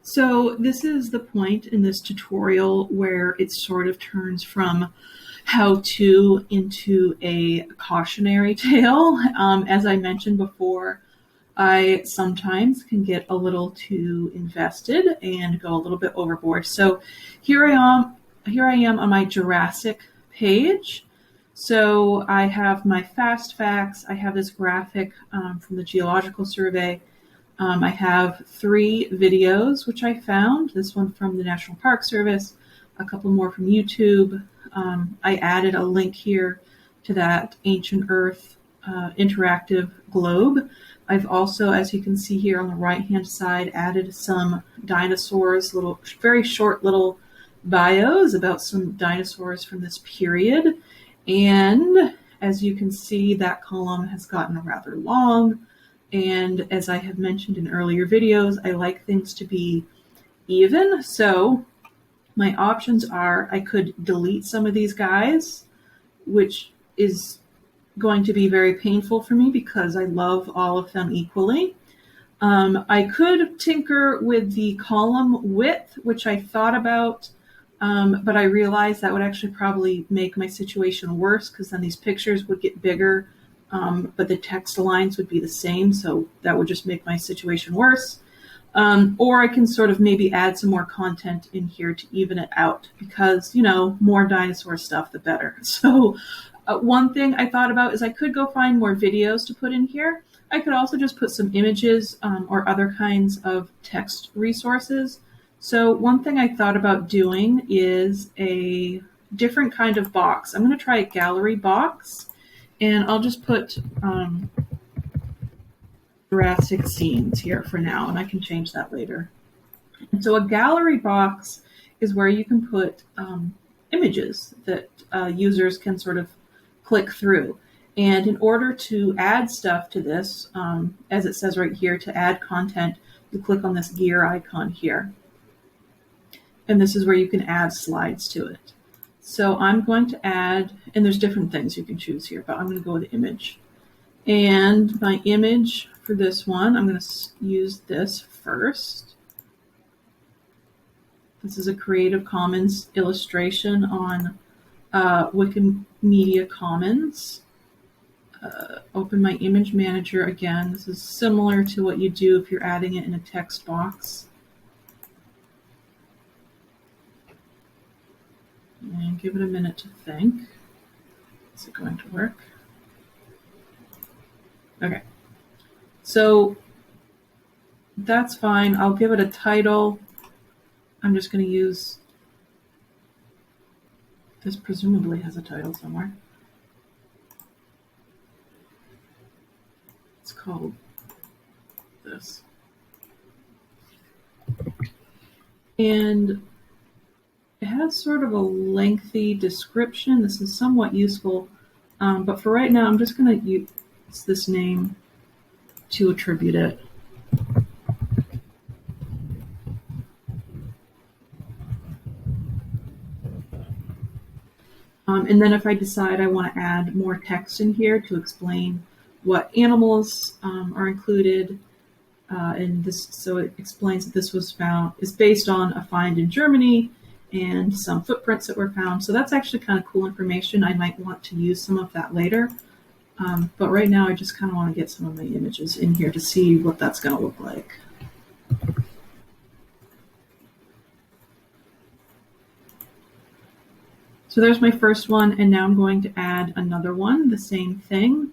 So this is the point in this tutorial where it sort of turns from how-to into a cautionary tale. As I mentioned before, I sometimes can get a little too invested and go a little bit overboard. So here I am on my Jurassic page. So I have my fast facts. I have this graphic from the Geological Survey. I have 3 videos which I found, this one from the National Park Service, a couple more from YouTube. I added a link here to that Ancient Earth interactive globe. I've also, as you can see here on the right-hand side, added some dinosaurs, very short little bios about some dinosaurs from this period. And as you can see, that column has gotten rather long. And as I have mentioned in earlier videos, I like things to be even. So my options are I could delete some of these guys, which is going to be very painful for me because I love all of them equally. I could tinker with the column width, which I thought about, but I realized that would actually probably make my situation worse because then these pictures would get bigger, but the text lines would be the same, so that would just make my situation worse. Or I can sort of maybe add some more content in here to even it out because, more dinosaur stuff, the better. So one thing I thought about is I could go find more videos to put in here. I could also just put some images or other kinds of text resources. So one thing I thought about doing is a different kind of box. I'm going to try a gallery box, and I'll just put Jurassic scenes here for now, and I can change that later. And so a gallery box is where you can put images that users can sort of click through. And in order to add stuff to this, as it says right here, to add content, you click on this gear icon here. And this is where you can add slides to it. So I'm going to add, and there's different things you can choose here, but I'm going to go with image. And my image for this one, I'm going to use this first. This is a Creative Commons illustration on Wikimedia Commons. Open my image manager again. This is similar to what you do if you're adding it in a text box. And give it a minute to think. Is it going to work? Okay. So that's fine. I'll give it a title. I'm just going to use, this presumably has a title somewhere. It's called this. And it has sort of a lengthy description. This is somewhat useful, but for right now, I'm just going to use this name to attribute it. And then if I decide I want to add more text in here to explain what animals are included, and this, so it explains that this is based on a find in Germany and some footprints that were found. So that's actually kind of cool information. I might want to use some of that later. But right now I just kind of want to get some of my images in here to see what that's going to look like. So there's my first one, and now I'm going to add another one, the same thing.